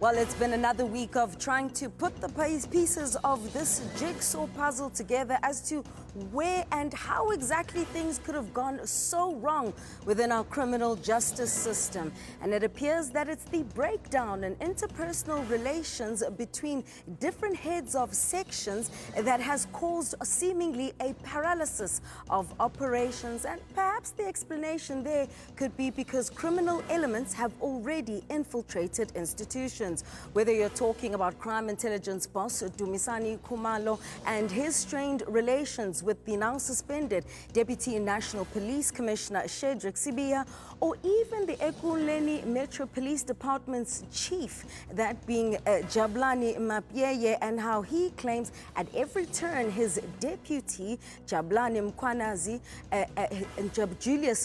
Well, it's been another week of trying to put the pieces of this jigsaw puzzle together as to where and how exactly things could have gone so wrong within our criminal justice system. And it appears that it's the breakdown in interpersonal relations between different heads of sections that has caused seemingly a paralysis of operations. And perhaps the explanation there could be because criminal elements have already infiltrated institutions. Whether you're talking about crime intelligence boss Dumisani Khumalo and his strained relations with the now suspended Deputy National Police Commissioner Shadrack Sibiya, or even the Ekurhuleni Metro Police Department's chief, that being Julius Mkhwanazi, and how he claims at every turn his deputy Julius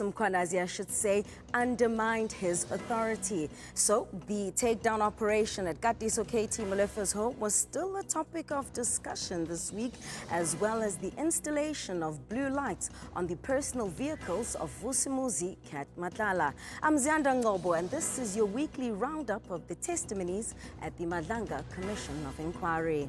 Mkhwanazi, I should say, undermined his authority. So the takedown operation at Cat Malefahome home was still a topic of discussion this week, as well as the installation of blue lights on the personal vehicles of Vusimuzi Cat Matlala. I'm Ziyanda Ngobo, and this is your weekly roundup of the testimonies at the Madlanga Commission of Inquiry.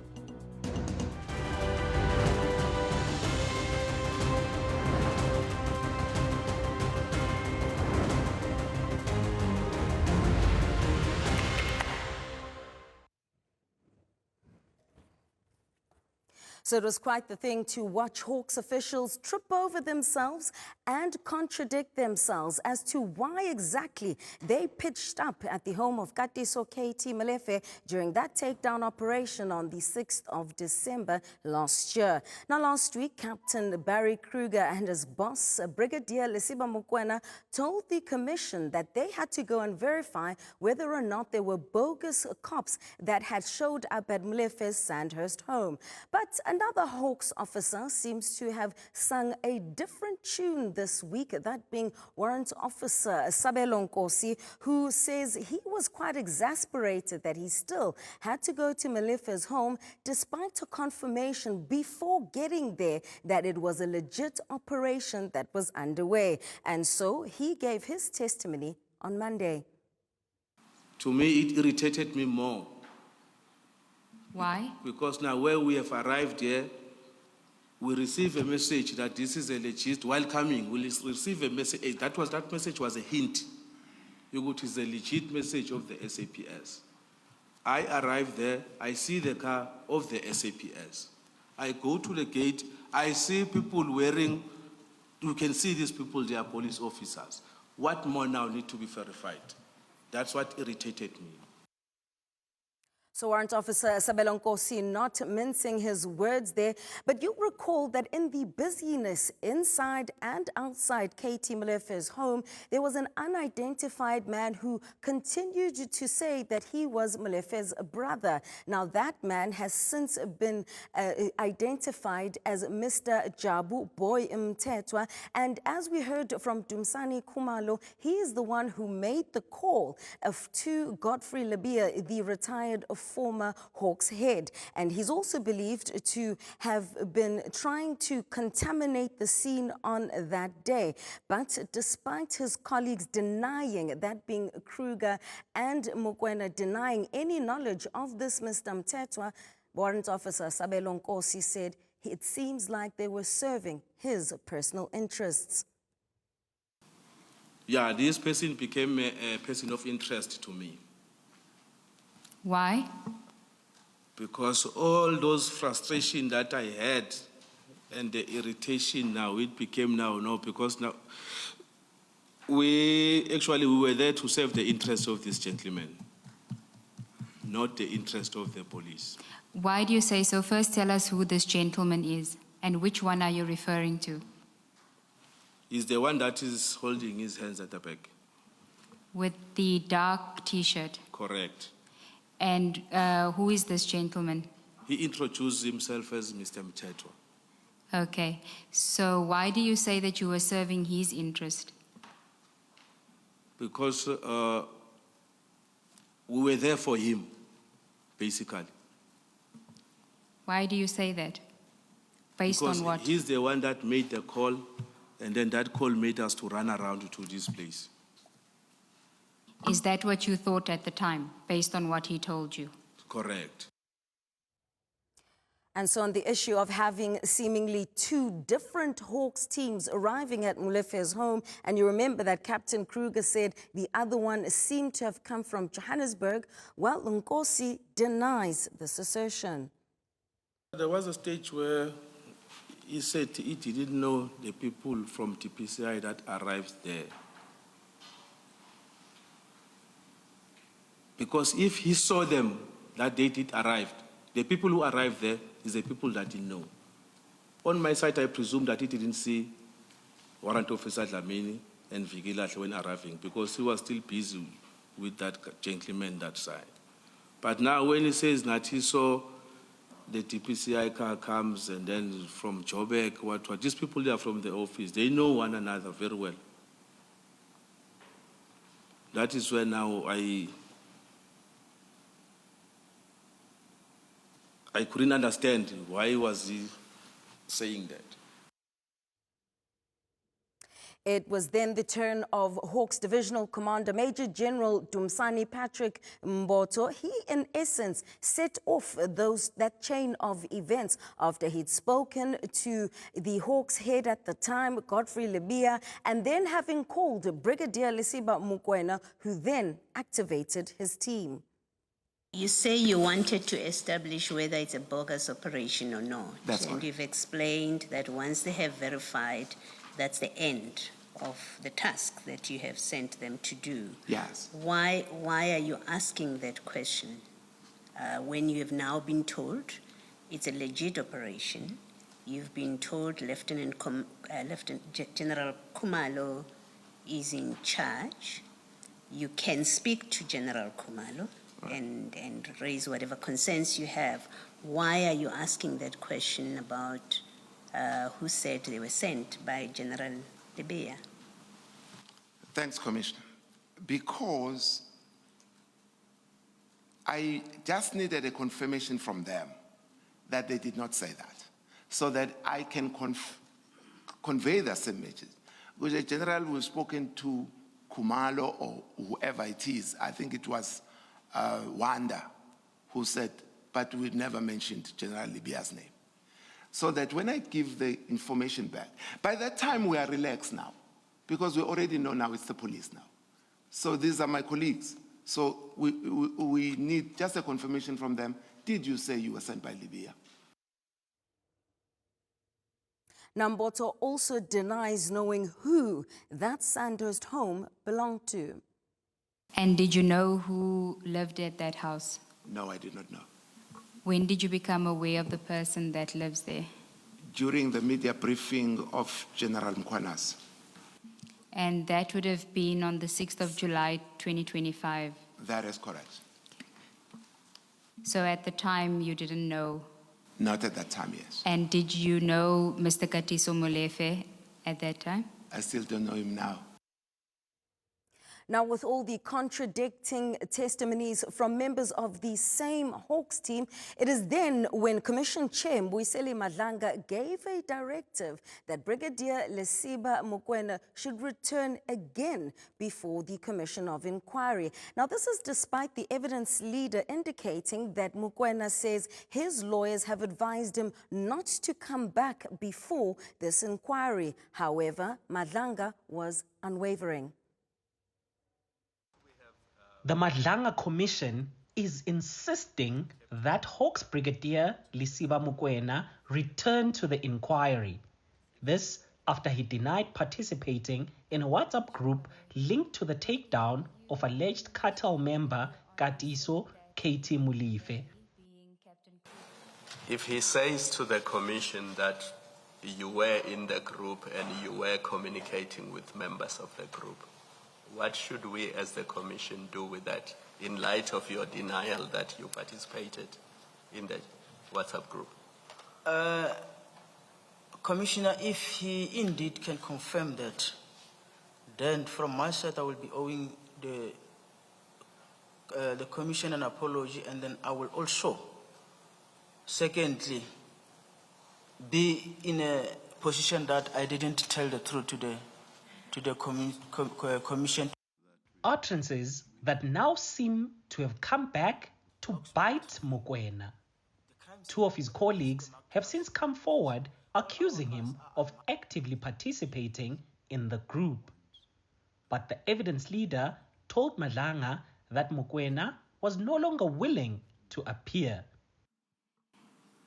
So it was quite the thing to watch Hawks officials trip over themselves and contradict themselves as to why exactly they pitched up at the home of Cat Molefe during that takedown operation on the 6th of December last year. Now, last week, Captain Barry Kruger and his boss, Brigadier Mkhwanazi, told the commission that they had to go and verify whether or not there were bogus cops that had showed up at Molefe's Sandhurst home. But another Hawks officer seems to have sung a different tune this week, that being Warrant Officer Sabelo Nkosi, who says he was quite exasperated that he still had to go to Molefe's home despite a confirmation before getting there that it was a legit operation that was underway. And so he gave his testimony on Monday. To me, it irritated me more. Why? Because now where we have arrived here, we receive a message that this is a legit, while coming, we'll receive a message. That message was a hint. It is a legit message of the SAPS. I arrive there, I see the car of the SAPS. I go to the gate, I see people wearing, you can see these people, they are police officers. What more now need to be verified? That's what irritated me. So Warrant Officer Sabelo Nkosi not mincing his words there, but you recall that in the busyness inside and outside KT Molefe's home, there was an unidentified man who continued to say that he was Molefe's brother. Now that man has since been identified as Mr. Jabu Boy Mtetwa, and as we heard from Dumisani Khumalo, he is the one who made the call to Godfrey Labia, the retired former Hawks head. And he's also believed to have been trying to contaminate the scene on that day. But despite his colleagues denying, that being Kruger and Mkhwanazi, denying any knowledge of this Mr. Mtetwa, Warrant Officer Sabelo Nkosi said it seems like they were serving his personal interests. Yeah, this person became a person of interest to me. Why? Because all those frustration that I had and the irritation now, it became now, because now we were there to serve the interests of this gentleman, not the interest of the police. Why do you say so? First, tell us who this gentleman is and which one are you referring to? He's the one that is holding his hands at the back. With the dark T-shirt? Correct. And who is this gentleman? He introduced himself as Mr. Mtetwa. Okay. So why do you say that you were serving his interest? Because we were there for him, basically. Why do you say that? Based because on what? He's the one that made the call, and then that call made us to run around to this place. Is that what you thought at the time, based on what he told you? Correct. And so on the issue of having seemingly two different Hawks teams arriving at Molefe's home, and you remember that Captain Kruger said the other one seemed to have come from Johannesburg, well, Nkosi denies this assertion. There was a stage where he said he didn't know the people from TPCI that arrived there. Because if he saw them that they did arrive, the people who arrived there is the people that he know. On my side, I presume that he didn't see Warrant Officer Dlamini and Vigilahle when arriving because he was still busy with that gentleman that side. But now when he says that he saw the TPCI car comes and then from Joburg, what, these people they are from the office, they know one another very well. That is where now I couldn't understand why was he saying that. It was then the turn of Hawks Divisional Commander Major General Dumisani Patrick Mboto. He, in essence, set off that chain of events after he'd spoken to the Hawks head at the time, Godfrey Sibiya, and then having called Brigadier Lesiba Mkhwanazi, who then activated his team. You say you wanted to establish whether it's a bogus operation or not. That's and correct. You've explained that once they have verified, that's the end of the task that you have sent them to do. Yes. Why are you asking that question when you have now been told it's a legit operation? You've been told Lieutenant General Khumalo is in charge. You can speak to General Khumalo and raise whatever concerns you have. Why are you asking that question about who said they were sent by General Sibiya? Thanks, Commissioner. Because I just needed a confirmation from them that they did not say that, so that I can convey the same message. Because the general was spoken to Khumalo or whoever it is, I think it was Wanda, who said, but we never mentioned General Sibiya's name. So that when I give the information back, by that time we are relaxed now, because we already know now it's the police now. So these are my colleagues. So we need just a confirmation from them. Did you say you were sent by Sibiya? Mboto also denies knowing who that Sandhurst home belonged to. And did you know who lived at that house? No, I did not know. When did you become aware of the person that lives there? During the media briefing of General Mkhwanazi. And that would have been on the 6th of July, 2025. That is correct. So at the time, you didn't know. Not at that time, yes. And did you know Mr. Katiso Molefe at that time? I still don't know him now. Now, with all the contradicting testimonies from members of the same Hawks team, it is then when Commission Chair Madlanga gave a directive that Brigadier Lesiba Mkhwanazi should return again before the Commission of Inquiry. Now, this is despite the evidence leader indicating that Mkhwanazi says his lawyers have advised him not to come back before this inquiry. However, Madlanga was unwavering. The Madlanga Commission is insisting that Hawks Brigadier Lesiba Mkhwanazi return to the inquiry. This after he denied participating in a WhatsApp group linked to the takedown of alleged cartel member Katiso K.T. Molefe. If he says to the commission that you were in the group and you were communicating with members of the group, what should we as the commission do with that in light of your denial that you participated in the WhatsApp group? Commissioner, if he indeed can confirm that, then from my side I will be owing the commission an apology, and then I will also, secondly, be in a position that I didn't tell the truth to the commission. Utterances that now seem to have come back to bite Mkhwanazi. Two of his colleagues have since come forward accusing him of actively participating in the group. But the evidence leader told Madlanga that Mkhwanazi was no longer willing to appear.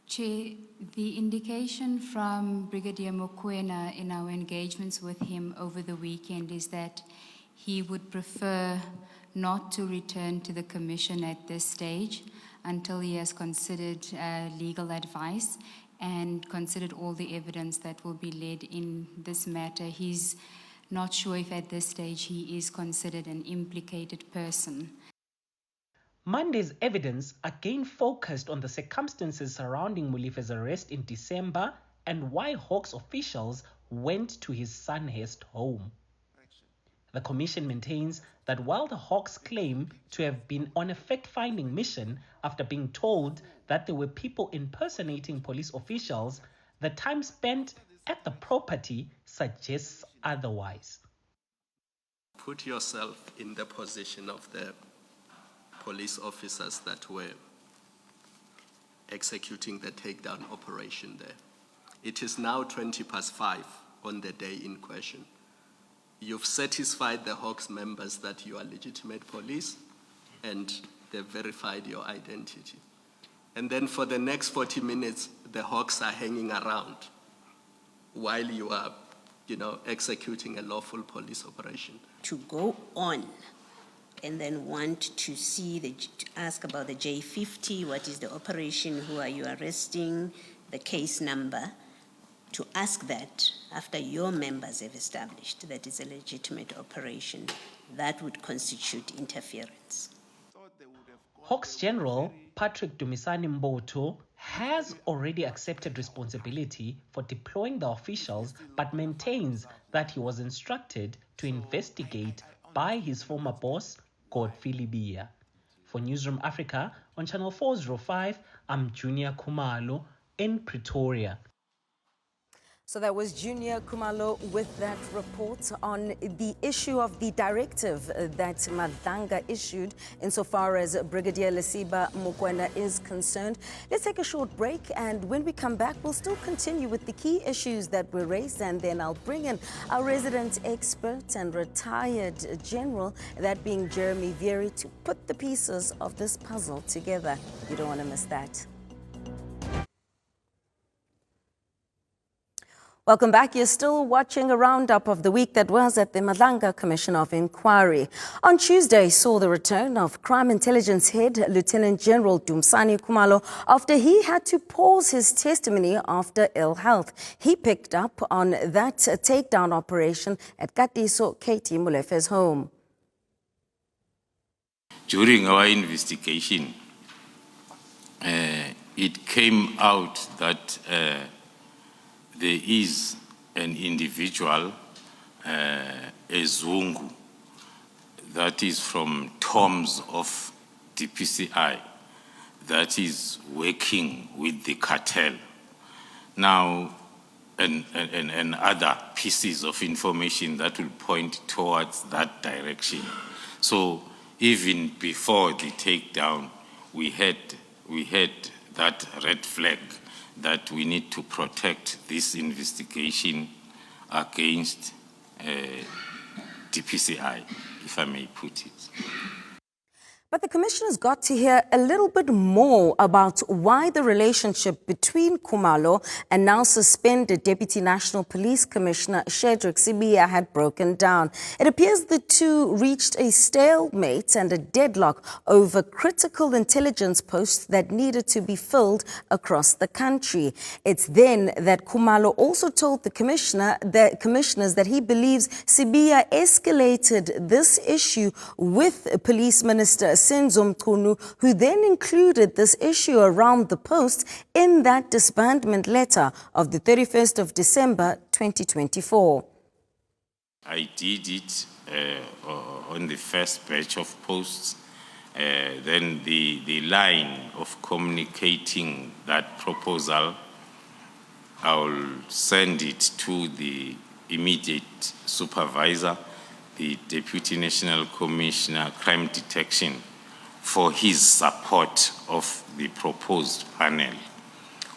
Chair, the indication from Brigadier Mkhwanazi in our engagements with him over the weekend is that he would prefer not to return to the Commission at this stage until he has considered legal advice and considered all the evidence that will be led in this matter. He's not sure if at this stage he is considered an implicated person. Monday's evidence again focused on the circumstances surrounding Molefe's arrest in December and why Hawks officials went to his Sandhurst home. The Commission maintains that while the Hawks claim to have been on a fact-finding mission after being told that there were people impersonating police officials, the time spent at the property suggests otherwise. Put yourself in the position of the police officers that were executing the takedown operation there. It is now 5:20 on the day in question. You've satisfied the Hawks members that you are legitimate police and they've verified your identity. And then for the next 40 minutes, the Hawks are hanging around while you are, executing a lawful police operation. To go on and then want to see, to ask about the J50, what is the operation, who are you arresting, the case number, to ask that after your members have established that it's a legitimate operation, that would constitute interference. Hawks General Patrick Dumisani has already accepted responsibility for deploying the officials, but maintains that he was instructed to investigate by his former boss, Sibiya. For Newzroom Afrika on Channel 405, I'm Junior Khumalo in Pretoria. So that was Junior Khumalo with that report on the issue of the directive that Madlanga issued insofar as Brigadier Lisiba Mkhwanazi is concerned. Let's take a short break, and when we come back, we'll still continue with the key issues that were raised, and then I'll bring in our resident expert and retired general, that being Jeremy Vieri, to put the pieces of this puzzle together. You don't want to miss that. Welcome back. You're still watching a roundup of the week that was at the Madlanga Commission of Inquiry. On Tuesday saw the return of Crime Intelligence Head Lieutenant General Dumisani Khumalo after he had to pause his testimony after ill health. He picked up on that takedown operation at Cat Malefahom's home. During our investigation, it came out that there is an individual, a Zungu, that is from Toms of DPCI, that is working with the cartel. Now, and other pieces of information that will point towards that direction. So even before the takedown, we had that red flag that we need to protect this investigation against DPCI, if I may put it. But the commissioners got to hear a little bit more about why the relationship between Khumalo and now suspended Deputy National Police Commissioner Shadrack Sibiya had broken down. It appears the two reached a stalemate and a deadlock over critical intelligence posts that needed to be filled across the country. It's then that Khumalo also told the commissioners that he believes Sibiya escalated this issue with Police Minister Mkhwanazi, who then included this issue around the post in that disbandment letter of the 31st of December 2024. I did it on the first batch of posts. Then the line of communicating that proposal, I will send it to the immediate supervisor, the Deputy National Commissioner Crime Detection for his support of the proposed panel,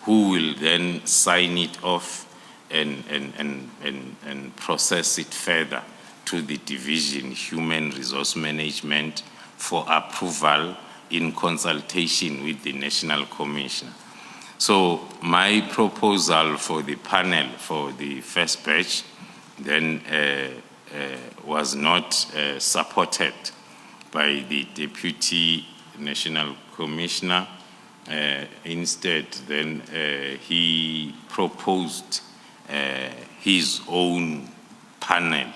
who will then sign it off and process it further to the Division Human Resource Management for approval in consultation with the National Commissioner. So my proposal for the panel for the first batch then was not supported by the Deputy National Commissioner. Instead, then he proposed his own panel,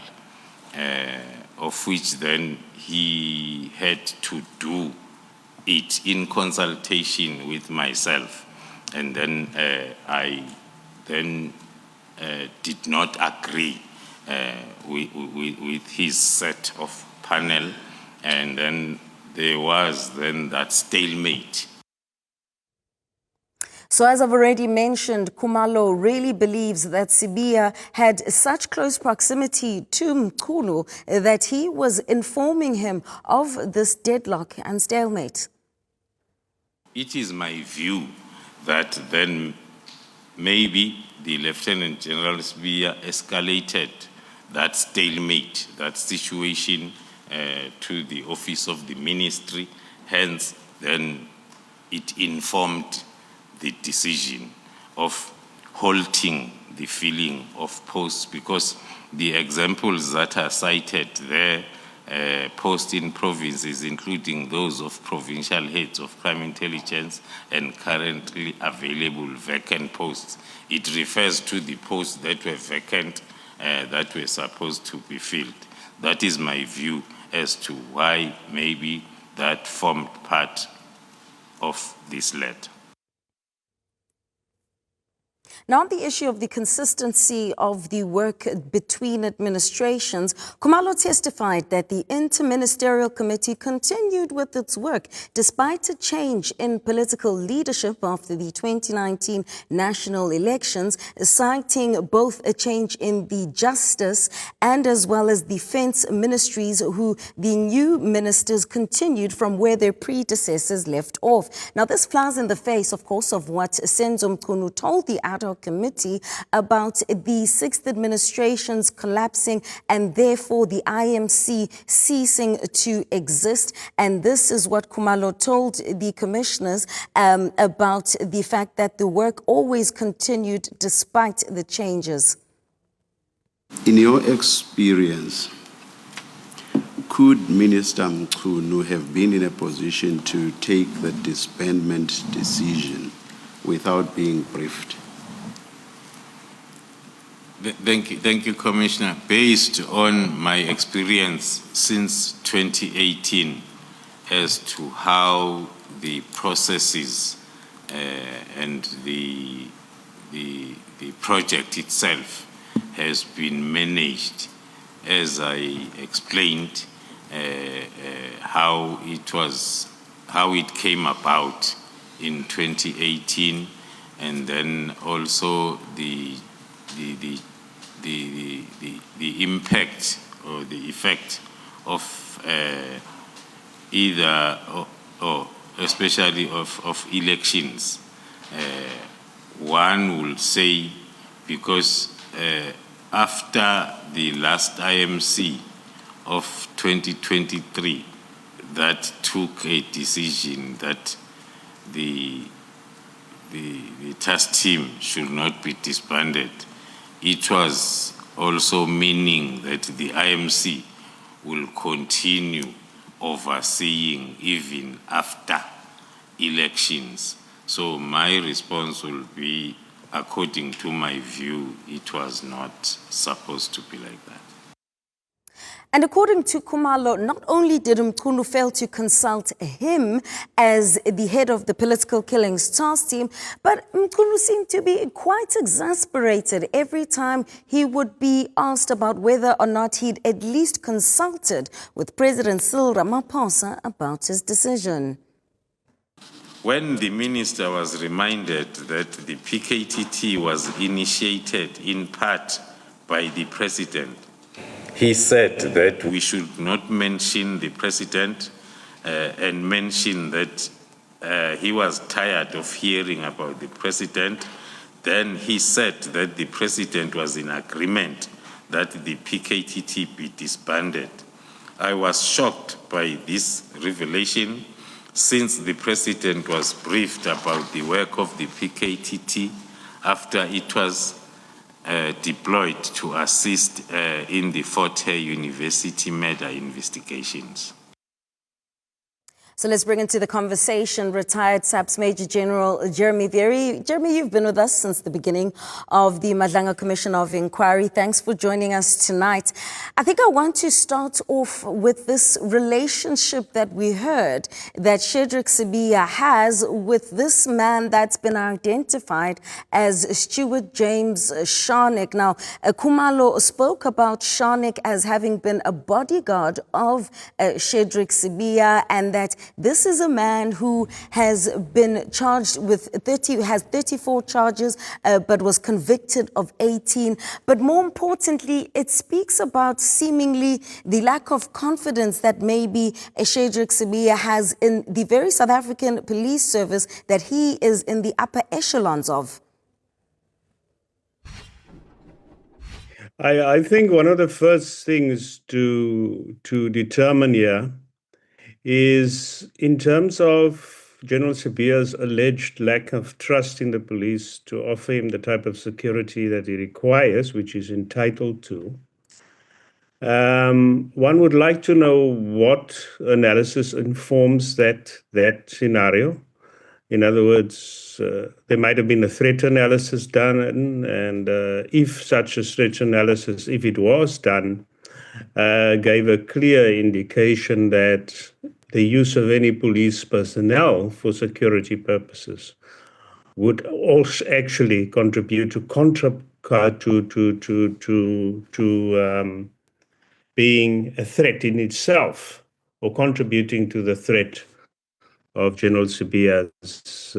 of which then he had to do it in consultation with myself. And then I then did not agree with his set of panel, and then there was then that stalemate. So as I've already mentioned, Khumalo really believes that Sibiya had such close proximity to Mkhulu that he was informing him of this deadlock and stalemate. It is my view that then maybe the Lieutenant General Sibiya escalated that stalemate, that situation to the office of the ministry. Hence, then it informed the decision of halting the filling of posts, because the examples that are cited there, posts in provinces, including those of provincial heads of crime intelligence and currently available vacant posts, it refers to the posts that were vacant, that were supposed to be filled. That is my view as to why maybe that formed part of this letter. Now, on the issue of the consistency of the work between administrations, Khumalo testified that the Interministerial Committee continued with its work despite a change in political leadership after the 2019 national elections, citing both a change in the Justice and as well as Defence ministries, who the new ministers continued from where their predecessors left off. Now, this flies in the face, of course, of what Senzo Mchunu told the ad hoc committee about the 6th administration's collapsing and therefore the IMC ceasing to exist. And this is what Khumalo told the commissioners about the fact that the work always continued despite the changes. In your experience, could Minister Mkhunu have been in a position to take the disbandment decision without being briefed? Thank you, Commissioner. Based on my experience since 2018 as to how the processes and the project itself has been managed, as I explained, how it came about in 2018, and then also the impact or the effect of either or especially of elections. One will say, because after the last IMC of 2023 that took a decision that the task team should not be disbanded, it was also meaning that the IMC will continue overseeing even after elections. So my response will be, according to my view, it was not supposed to be like that. And according to Khumalo, not only did Mkhunu fail to consult him as the head of the political killings task team, but Mkhunu seemed to be quite exasperated every time he would be asked about whether or not he'd at least consulted with President Cyril Ramaphosa about his decision. When the minister was reminded that the PKTT was initiated in part by the president, he said that we should not mention the president and mention that he was tired of hearing about the president. Then he said that the president was in agreement that the PKTT be disbanded. I was shocked by this revelation since the president was briefed about the work of the PKTT after it was deployed to assist in the Fort Hare University murder investigations. So let's bring into the conversation retired SAPS Major General Jeremy Very. Jeremy, you've been with us since the beginning of the Madlanga Commission of Inquiry. Thanks for joining us tonight. I think I want to start off with this relationship that we heard that Shadrack Sibiya has with this man that's been identified as Stuart James Shadrack. Now, Khumalo spoke about Shadrack as having been a bodyguard of Shadrack Sibiya, and that this is a man who has been charged with 34 charges, but was convicted of 18. But more importantly, it speaks about seemingly the lack of confidence that maybe Shadrack Sibiya has in the very South African police service that he is in the upper echelons of. I think one of the first things to determine here is in terms of General Sibiya's alleged lack of trust in the police to offer him the type of security that he requires, which he's entitled to. One would like to know what analysis informs that scenario. In other words, there might have been a threat analysis done, and if such a threat analysis, if it was done, gave a clear indication that the use of any police personnel for security purposes would also actually contribute to being a threat in itself, or contributing to the threat of General Sibiya's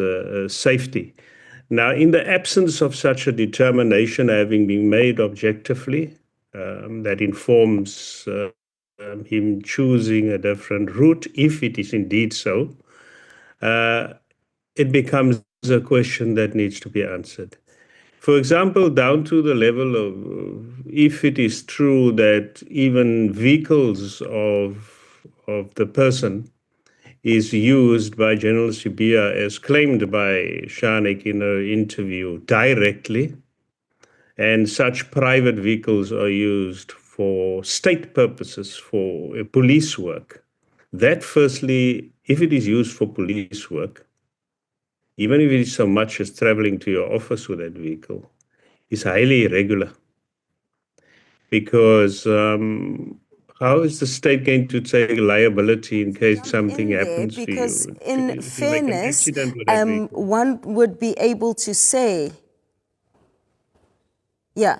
safety. Now, in the absence of such a determination having been made objectively, that informs him choosing a different route, if it is indeed so, it becomes a question that needs to be answered. For example, down to the level of if it is true that even vehicles of the person is used by General Sibiya, as claimed by Shadrack in an interview, directly, and such private vehicles are used for state purposes, for police work. That firstly, if it is used for police work, even if it is so much as traveling to your office with that vehicle, is highly irregular. Because how is the state going to take liability in case something happens to you? Because in fairness, one would be able to say, yeah.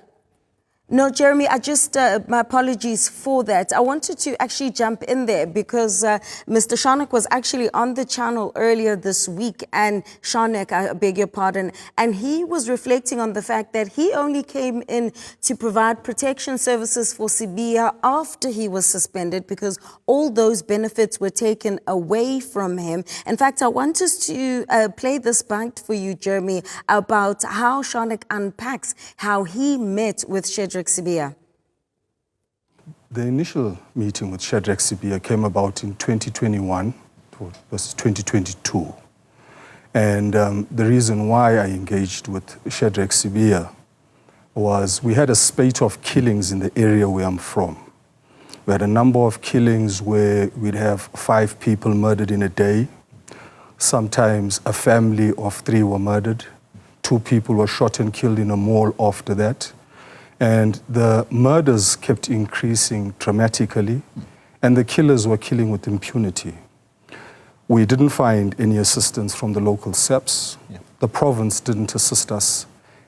No, Jeremy, I just, my apologies for that. I wanted to actually jump in there because Mr. Shadrack was actually on the channel earlier this week, and Shadrack, I beg your pardon, and he was reflecting on the fact that he only came in to provide protection services for Sibiya after he was suspended, because all those benefits were taken away from him. In fact, I want us to play this bite for you, Jeremy, about how Shadrack unpacks how he met with Shadrack Sibiya. The initial meeting with Shadrack Sibiya came about in 2021 versus 2022. And the reason why I engaged with Shadrack Sibiya was we had a spate of killings in the area where I'm from. We had a number of killings where we'd have 5 people murdered in a day. Sometimes a family of 3 were murdered. 2 people were shot and killed in a mall after that. And the murders kept increasing dramatically, and the killers were killing with impunity. We didn't find any assistance from the local SEPs. Yeah. The province didn't assist us,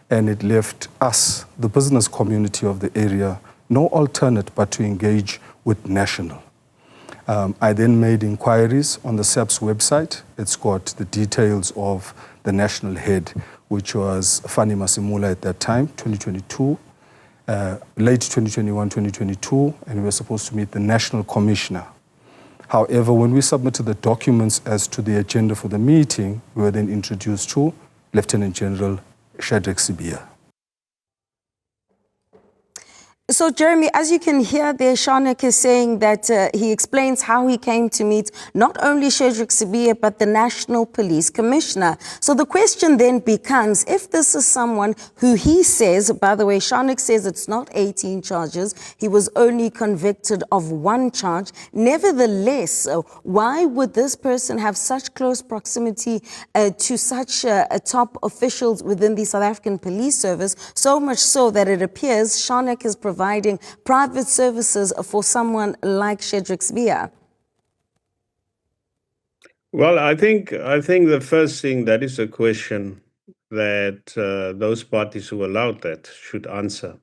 and it left us, the business community of the area, no alternate but to engage with national. I then made inquiries on the SEP's website. It's got the details of the national head, which was Fani Masimula at that time, 2022. late 2021, 2022, and we were supposed to meet the National Commissioner. However, when we submitted the documents as to the agenda for the meeting, we were then introduced to Lieutenant General Shadrack Sibiya. So, Jeremy, as you can hear there, Shadrack is saying that he explains how he came to meet not only Shadrack Sibiya, but the National Police Commissioner. So the question then becomes, if this is someone who he says, by the way, Shadrack says it's not 18 charges, he was only convicted of 1 charge. Nevertheless, why would this person have such close proximity to such top officials within the South African Police Service, so much so that it appears Shadrack is providing private services for someone like Shadrack Sibiya? Well, I think the first thing, that is a question that those parties who allowed that should answer.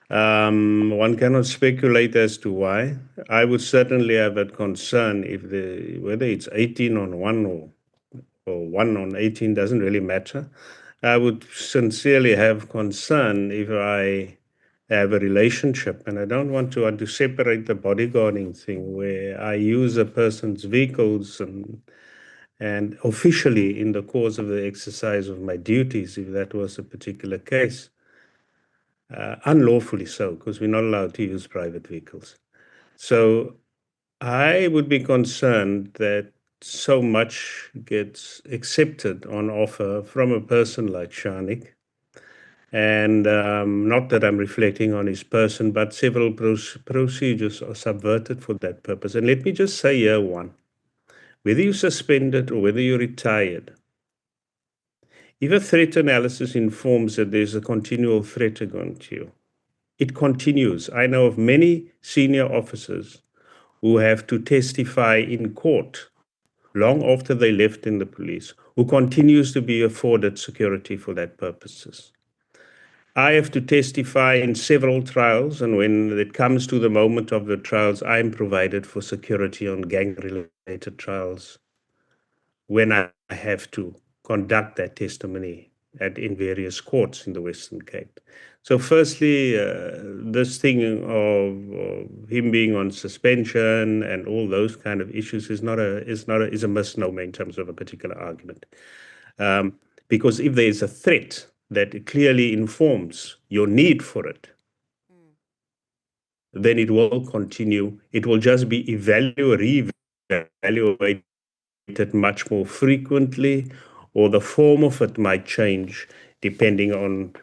One cannot speculate as to why. I would certainly have a concern if whether it's 18 on 1 or 1 on 18 doesn't really matter. I would sincerely have concern if I have a relationship, and I don't want to separate the bodyguarding thing where I use a person's vehicles and officially in the course of the exercise of my duties, if that was a particular case, unlawfully so, because we're not allowed to use private vehicles. So I would be concerned that so much gets accepted on offer from a person like Shadrack. And not that I'm reflecting on his person, but several procedures are subverted for that purpose. And let me just say here one, whether you're suspended or whether you're retired, if a threat analysis informs that there's a continual threat against you, it continues. I know of many senior officers who have to testify in court long after they left in the police, who continues to be afforded security for that purposes. I have to testify in several trials, and when it comes to the moment of the trials, I'm provided for security on gang-related trials when I have to conduct that testimony in various courts in the Western Cape. So firstly, this thing of him being on suspension and all those kind of issues is a misnomer in terms of a particular argument. Because if there is a threat that clearly informs your need for it, then it will continue. It will just be reevaluated much more frequently, or the form of it might change depending on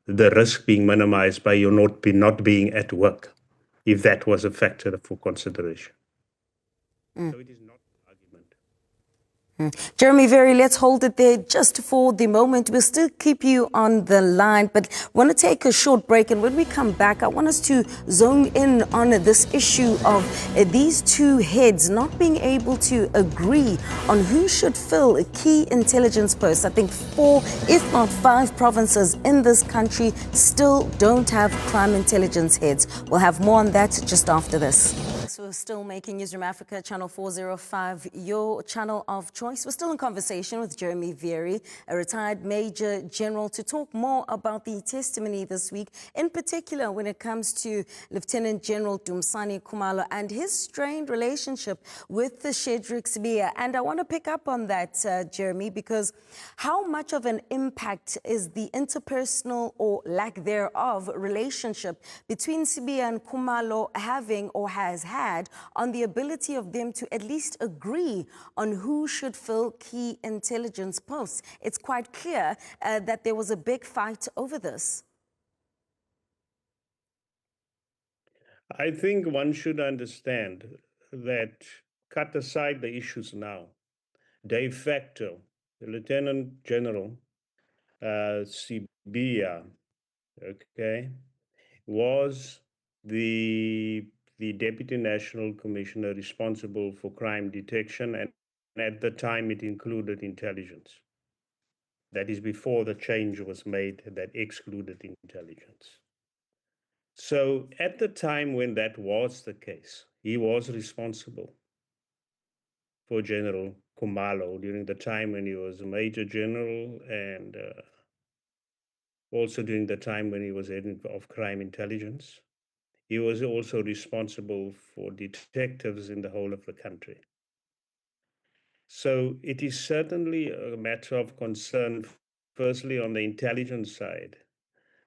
the risk being minimized by you not being at work, if that was a factor for consideration. So it is not an argument. Jeremy Very, let's hold it there just for the moment. We'll still keep you on the line, but want to take a short break. And when we come back, I want us to zone in on this issue of these two heads not being able to agree on who should fill key intelligence posts. I think 4, if not 5 provinces in this country still don't have crime intelligence heads. We'll have more on that just after this. So we're still making Newzroom Afrika, channel 405, your channel of choice. We're still in conversation with Jeremy Very, a retired Major General, to talk more about the testimony this week, in particular when it comes to Lieutenant General Dumisani Khumalo and his strained relationship with the Shadrack Sibiya. And I want to pick up on that, Jeremy, because how much of an impact is the interpersonal or lack thereof relationship between Sibiya and Khumalo having or has had on the ability of them to at least agree on who should fill key intelligence posts? It's quite clear that there was a big fight over this. I think one should understand that, cut aside the issues now, de facto, the Lieutenant General Sibiya, okay, was the Deputy National Commissioner responsible for crime detection, and at the time it included intelligence. That is before the change was made that excluded intelligence. So at the time when that was the case, he was responsible for General Khumalo during the time when he was a Major General and also during the time when he was head of crime intelligence. He was also responsible for detectives in the whole of the country. So it is certainly a matter of concern, firstly on the intelligence side,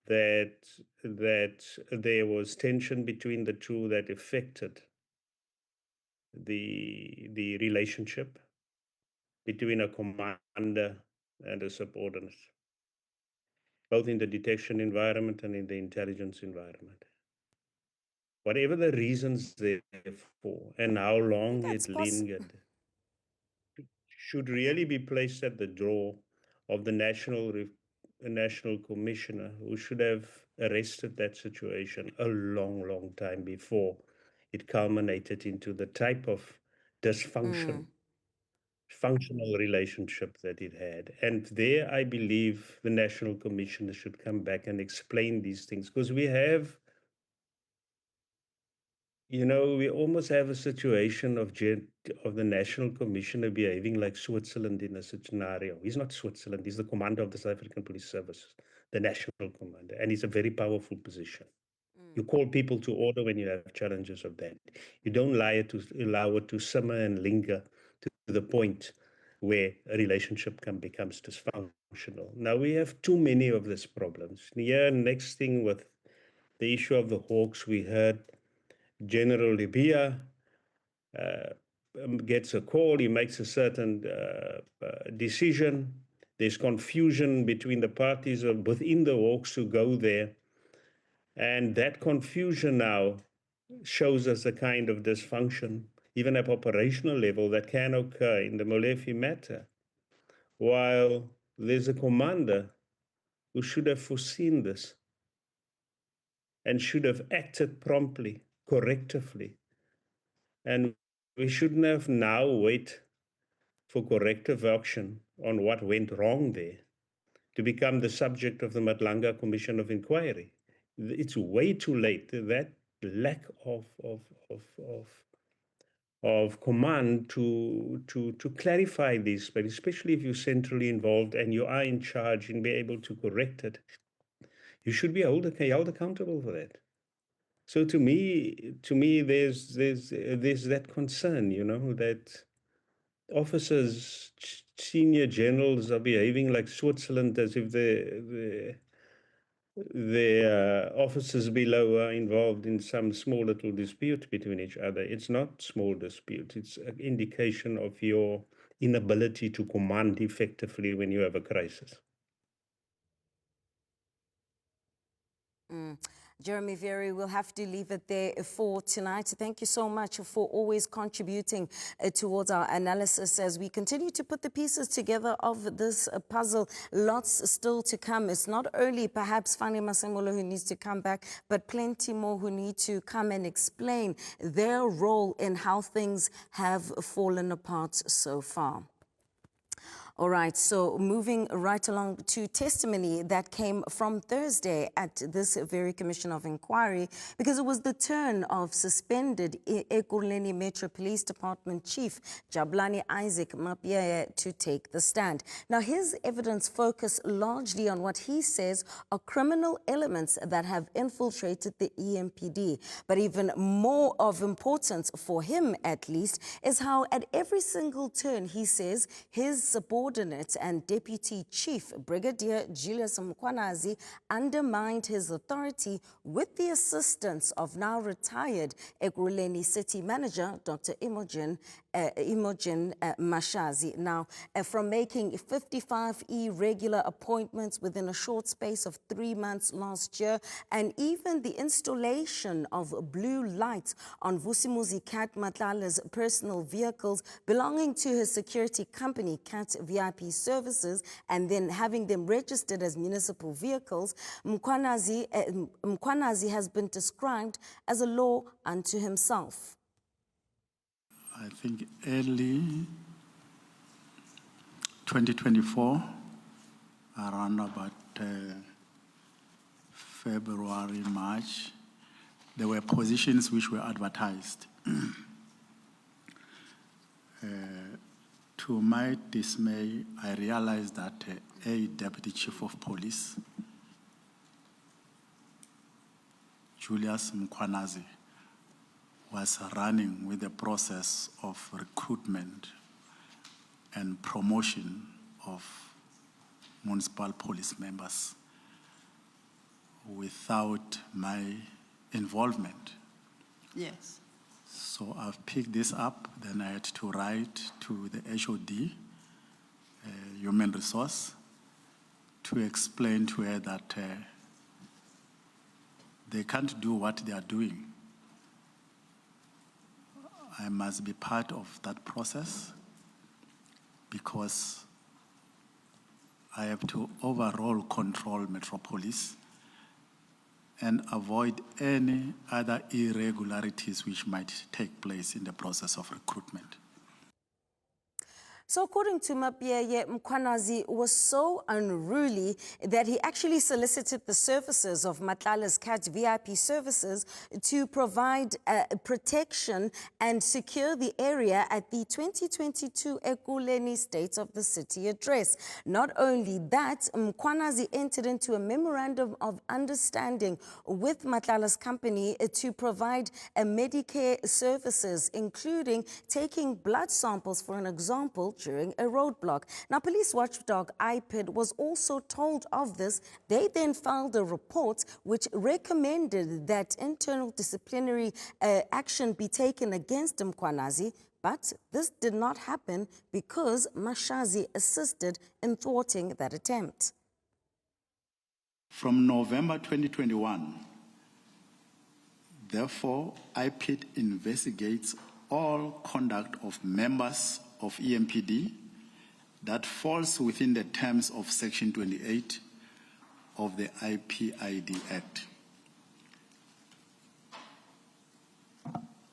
that there was tension between the two that affected the relationship between a commander and a subordinate, both in the detection environment and in the intelligence environment. Whatever the reasons therefore and how long it lingered should really be placed at the door of the national commissioner, who should have arrested that situation a long, long time before it culminated into the type of functional relationship that it had. And there, I believe the national commissioner should come back and explain these things, because we have, we almost have a situation of the national commissioner behaving like Switzerland in a scenario. He's not Switzerland. He's the commander of the South African Police Service, the national commander, and it's a very powerful position. You call people to order when you have challenges of that. You don't allow it to simmer and linger to the point where a relationship becomes dysfunctional. Now, we have too many of these problems. Here, next thing with the issue of the Hawks, we heard General Sibiya gets a call, he makes a certain decision. There's confusion between the parties within the Hawks who go there. And that confusion now shows us a kind of dysfunction, even at operational level, that can occur in the Molefe matter. While there's a commander who should have foreseen this and should have acted promptly, correctively. And we shouldn't have now wait for corrective action on what went wrong there to become the subject of the Madlanga Commission of Inquiry. It's way too late. That lack of command to clarify this, but especially if you're centrally involved and you are in charge and be able to correct it, you should be held accountable for that. So to me, there's that concern, that officers, senior generals are behaving like Switzerland, as if the officers below are involved in some small little dispute between each other. It's not small dispute. It's an indication of your inability to command effectively when you have a crisis. Jeremy Very, we'll have to leave it there for tonight. Thank you so much for always contributing towards our analysis as we continue to put the pieces together of this puzzle. Lots still to come. It's not only perhaps Fani Masemola who needs to come back, but plenty more who need to come and explain their role in how things have fallen apart so far. All right, so moving right along to testimony that came from Thursday at this very Commission of Inquiry, because it was the turn of suspended Ekurhuleni Metro Police Department Chief Jabulani Isaac Mapiaye to take the stand. Now, his evidence focused largely on what he says are criminal elements that have infiltrated the EMPD. But even more of importance for him, at least, is how at every single turn, he says, his subordinate and Deputy Chief Brigadier Julius Mkhwanazi undermined his authority with the assistance of now retired Ekurhuleni City Manager Dr. Imogen Mashazi. Now, from making 55 irregular appointments within a short space of 3 months last year, and even the installation of blue lights on Vusimuzi Cat Matlala's personal vehicles belonging to his security company, Cat VIP Services, and then having them registered as municipal vehicles, Mkhwanazi has been described as a law unto himself. I think early 2024, around about February, March, there were positions which were advertised. To my dismay, I realized that a Deputy Chief of Police Julius Mkhwanazi was running with the process of recruitment and promotion of municipal police members without my involvement. Yes. So I've picked this up, then I had to write to the HOD, Human Resource, to explain to her that they can't do what they are doing. I must be part of that process because I have to overall control Metro Police and avoid any other irregularities which might take place in the process of recruitment. So according to Mkhwanazi, Mkhwanazi was so unruly that he actually solicited the services of Matlala's Cat VIP services to provide protection and secure the area at the 2022 Ekurhuleni State of the City address. Not only that, Mkhwanazi entered into a memorandum of understanding with Matlala's company to provide Medicare services, including taking blood samples, for an example, during a roadblock. Now, police watchdog IPID was also told of this. They then filed a report which recommended that internal disciplinary action be taken against Mkhwanazi, but this did not happen because Mashazi assisted in thwarting that attempt. From November 2021, therefore, IPID investigates all conduct of members of EMPD that falls within the terms of Section 28 of the IPID Act.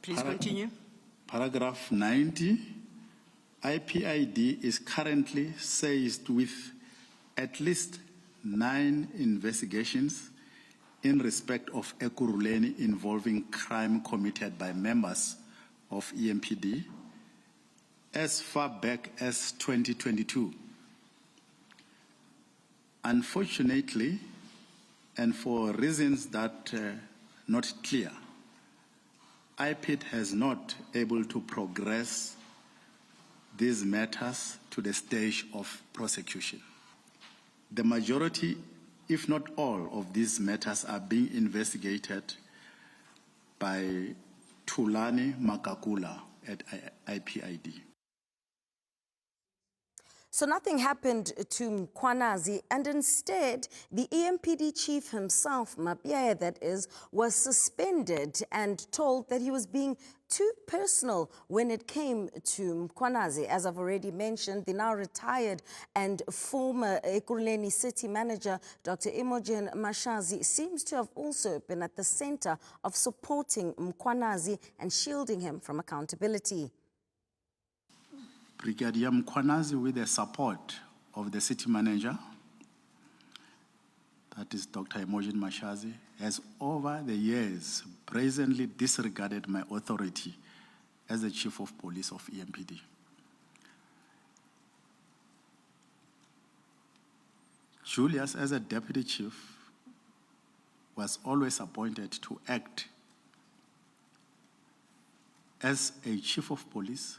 Please continue. Paragraph 90, IPID is currently seized with at least 9 investigations in respect of Ekurhuleni involving crime committed by members of EMPD as far back as 2022. Unfortunately, and for reasons that are not clear, IPID has not able to progress these matters to the stage of prosecution. The majority, if not all, of these matters are being investigated by Thulani Makakula at IPID. So nothing happened to Mkhwanazi, and instead, the EMPD chief himself, Mapia that is, was suspended and told that he was being too personal when it came to Mkhwanazi. As I've already mentioned, the now retired and former Ekurhuleni city manager, Dr. Imogen Mashazi, seems to have also been at the center of supporting Mkhwanazi and shielding him from accountability. Brigadier Mkhwanazi, with the support of the city manager, that is Dr. Imogen Mashazi, has over the years brazenly disregarded my authority as the chief of police of EMPD. Julius, as a deputy chief, was always appointed to act as a chief of police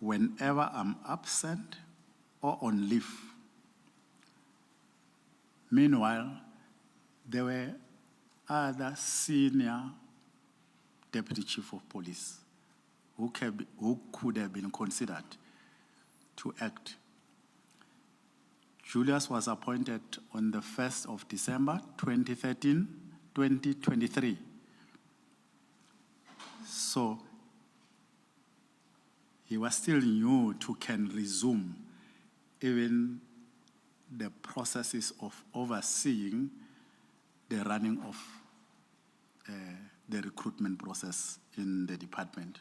whenever I'm absent or on leave. Meanwhile, there were other senior deputy chief of police who could have been considered to act. Julius was appointed on the 1st of December 2023. So he was still new to can resume even the processes of overseeing the running of the recruitment process in the department.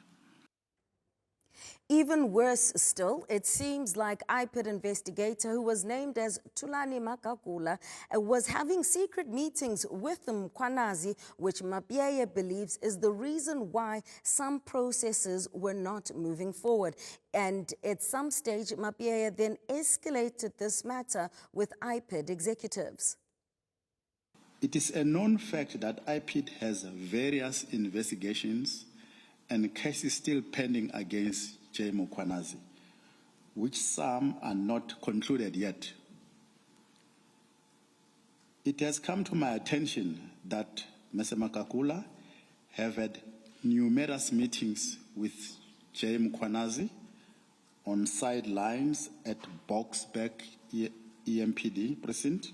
Even worse still, it seems like IPID investigator who was named as Thulani Makakula was having secret meetings with Mkhwanazi, which Mapia believes is the reason why some processes were not moving forward. And at some stage, Mapia then escalated this matter with IPID executives. It is a known fact that IPID has various investigations and cases still pending against J. Mkhwanazi, which some are not concluded yet. It has come to my attention that Mr. Makakula have had numerous meetings with J. Mkhwanazi on sidelines at Boksburg EMPD precinct.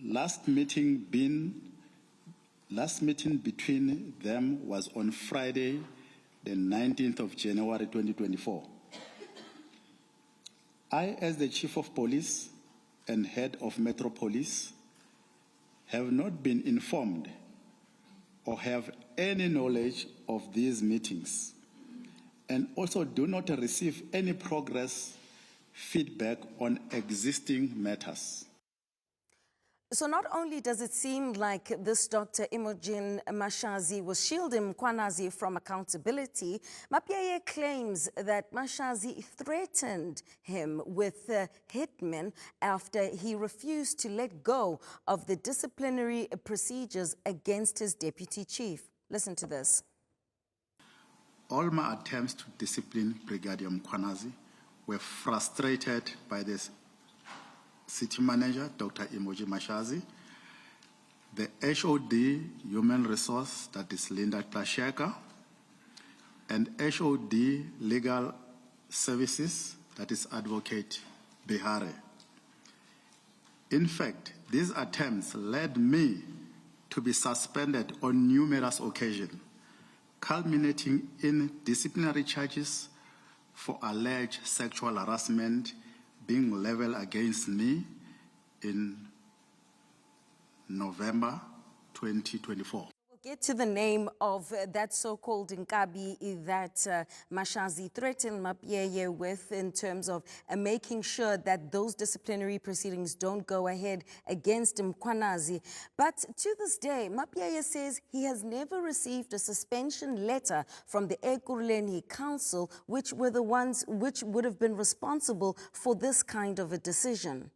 Last meeting between them was on Friday, the 19th of January 2024. I, as the Chief of Police and Head of Metro Police, have not been informed or have any knowledge of these meetings, and also do not receive any progress feedback on existing matters. So not only does it seem like this Dr. Imogen Mashazi was shielding Mkhwanazi from accountability, Mapyeye claims that Mashazi threatened him with hitmen after he refused to let go of the disciplinary procedures against his deputy chief. Listen to this. All my attempts to discipline Brigadier Mkhwanazi were frustrated by this City Manager, Dr. Imogen Mashazi, the HOD Human Resource, that is Linda Plasheka, and HOD Legal Services, that is Advocate Bihare. In fact, these attempts led me to be suspended on numerous occasions, culminating in disciplinary charges for alleged sexual harassment being leveled against me in November 2024. We'll get to the name of that so-called Nkabi that Mashazi threatened Mapyeye with in terms of making sure that those disciplinary proceedings don't go ahead against Mkhwanazi. But to this day, Mapyeye says he has never received a suspension letter from the Ekurhuleni Council, which were the ones which would have been responsible for this kind of a decision.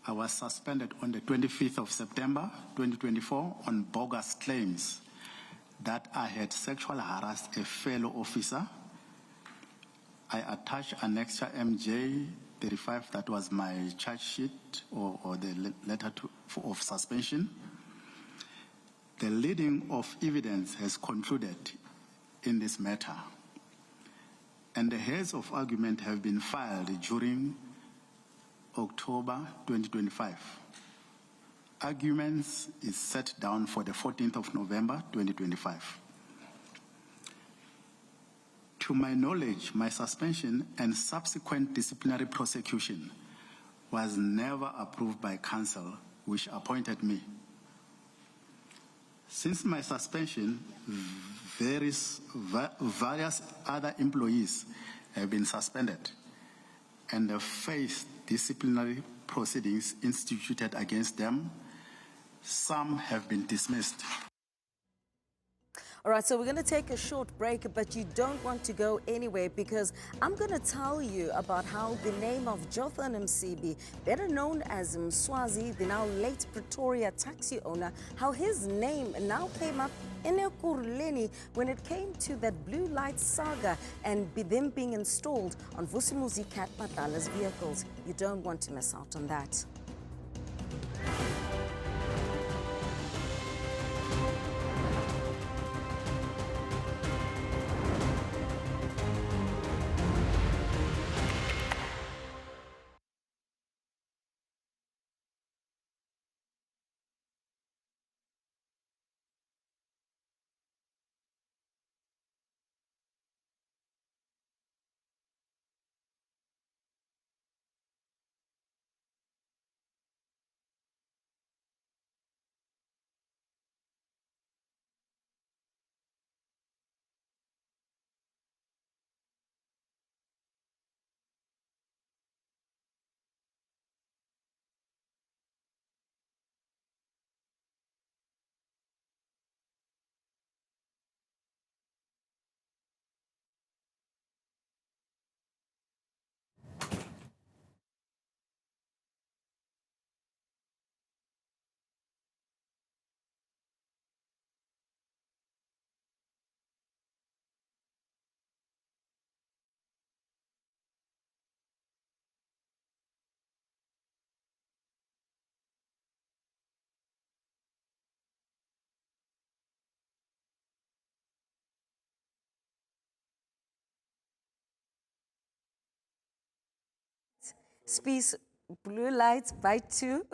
I was suspended on the 25th of September 2024 on bogus claims that I had sexually harassed a fellow officer. I attached Annexure MJ 35, that was my charge sheet or the letter of suspension. The leading of evidence has concluded in this matter, and the heads of argument have been filed during October 2025. Arguments is set down for the 14th of November 2025. To my knowledge, my suspension and subsequent disciplinary prosecution was never approved by council, which appointed me. Since my suspension, various other employees have been suspended and have faced disciplinary proceedings instituted against them. Some have been dismissed. All right, so we're going to take a short break, but you don't want to go anywhere because I'm going to tell you about how the name of Jotham Msibi, better known as Mswazi, the now late Pretoria taxi owner, how his name now came up in Ekurhuleni when it came to that blue light saga and them being installed on Vusimuzi Cat Matlala's vehicles. You don't want to miss out on that. Space, blue lights, by 2.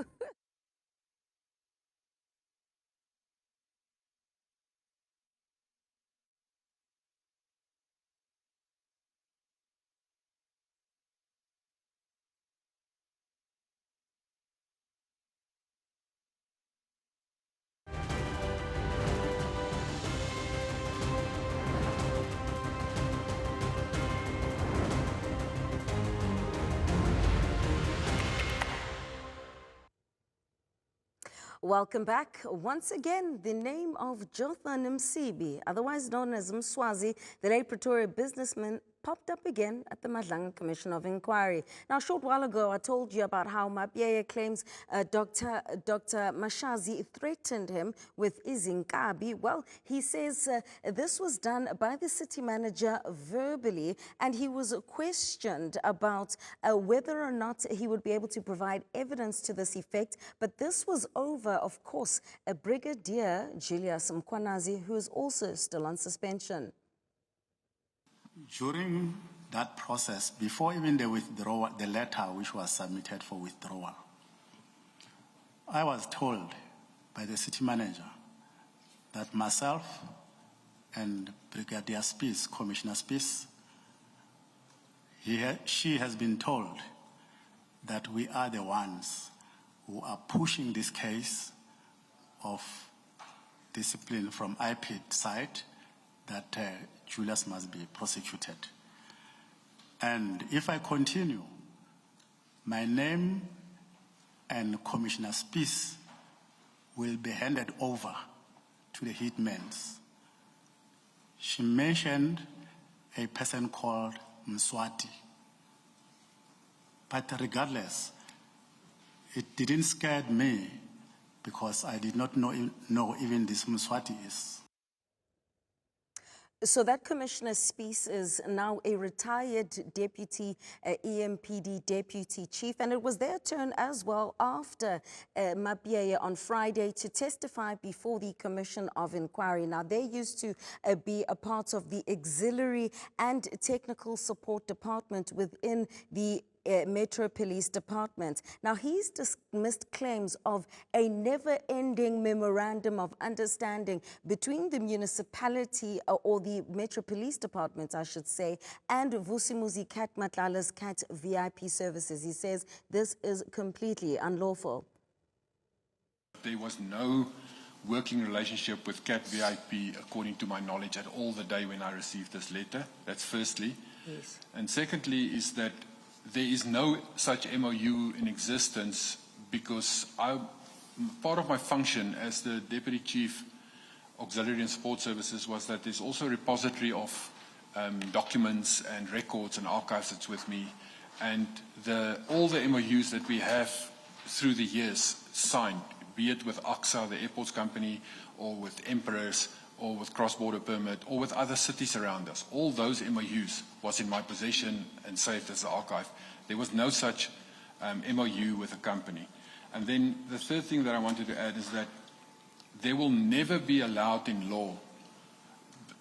Welcome back. Once again, the name of Jotham Msibi, otherwise known as Mswazi, the late Pretoria businessman, popped up again at the Madlanga Commission of Inquiry. Now, a short while ago, I told you about how Mabiyeye claims Dr. Mashazi threatened him with izinkabi. Well, he says this was done by the city manager verbally, and he was questioned about whether or not he would be able to provide evidence to this effect. But this was over, of course, a Brigadier Julius Mkhwanazi, who is also still on suspension. During that process, before even the withdrawal, the letter which was submitted for withdrawal, I was told by the city manager that myself and Brigadier Spies, Commissioner Spies, she has been told that we are the ones who are pushing this case of discipline from IPID side, that Julius must be prosecuted. And if I continue, my name and Commissioner Spies will be handed over to the hitmans. She mentioned a person called Mswati. But regardless, it didn't scare me because I did not know even this Mswati is. So that Commissioner Spies is now a retired deputy EMPD deputy chief, and it was their turn as well after Mabiyeye on Friday to testify before the Commission of Inquiry. Now, they used to be a part of the auxiliary and technical support department within the Metro Police Department. Now, he's dismissed claims of a never-ending memorandum of understanding between the municipality, or the Metro Police Department, I should say, and Vusimuzi Cat Matlala's Cat VIP services. He says this is completely unlawful. There was no working relationship with Cat VIP, according to my knowledge, at all the day when I received this letter. That's firstly. Yes. And secondly is that there is no such MOU in existence, because part of my function as the Deputy Chief Auxiliary and Support Services was that there's also a repository of documents and records and archives that's with me. And all the MOUs that we have through the years signed, be it with AXA, the airports company, or with Emperors, or with cross-border permit, or with other cities around us. All those MOUs was in my possession and saved as the archive. There was no such MOU with a company. And then the third thing that I wanted to add is that there will never be allowed in law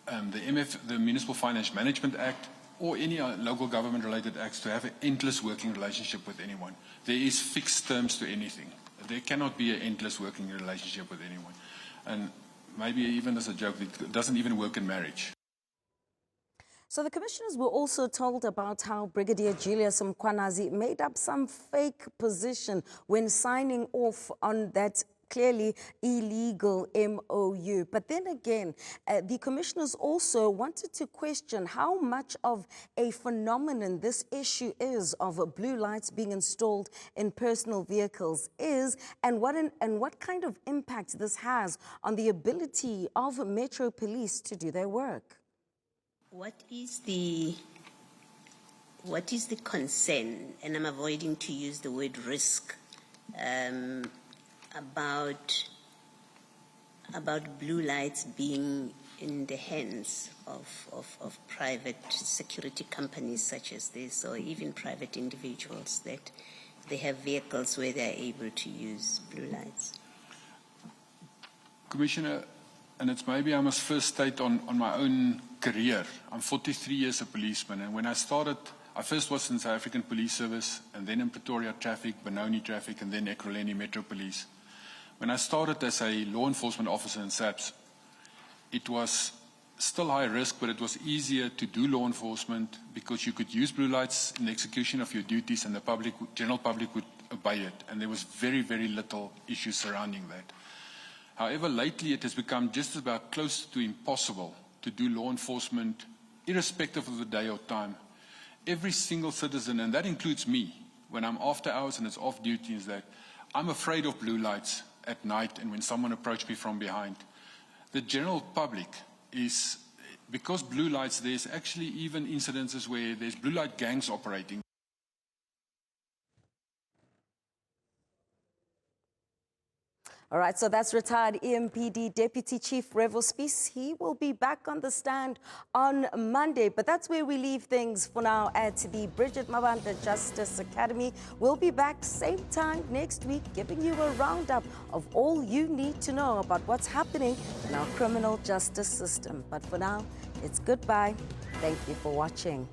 the Municipal Finance Management Act or any local government-related acts to have an endless working relationship with anyone. There is fixed terms to anything. There cannot be an endless working relationship with anyone. And maybe even as a joke, it doesn't even work in marriage. So the commissioners were also told about how Brigadier Julius Mkhwanazi made up some fake position when signing off on that clearly illegal MOU. But then again, the commissioners also wanted to question how much of a phenomenon this issue is of blue lights being installed in personal vehicles is, and what kind of impact this has on the ability of Metro Police to do their work. What is the concern, and I'm avoiding to use the word risk, about blue lights being in the hands of private security companies such as this, or even private individuals, that they have vehicles where they are able to use blue lights? Commissioner, and it's maybe I must first state on my own career. I'm 43 years a policeman, and when I started I first was in South African Police Service, and then in Pretoria Traffic, Benoni Traffic, and then Ekurhuleni Metro Police. When I started as a law enforcement officer in SAPS, it was still high risk, but it was easier to do law enforcement because you could use blue lights in the execution of your duties, and the general public would obey it, and there was very, very little issue surrounding that. However, lately it has become just about close to impossible to do law enforcement, irrespective of the day or time. Every single citizen, and that includes me, when I'm after hours and it's off duty, is that I'm afraid of blue lights at night and when someone approaches me from behind. The general public is, because blue lights, there's actually even incidences where there's blue light gangs operating. All right, so that's retired EMPD Deputy Chief Revo Spies. He will be back on the stand on Monday, but that's where we leave things for now at the Bridget Mabanda Justice Academy. We'll be back same time next week, giving you a roundup of all you need to know about what's happening in our criminal justice system. But for now, it's goodbye. Thank you for watching.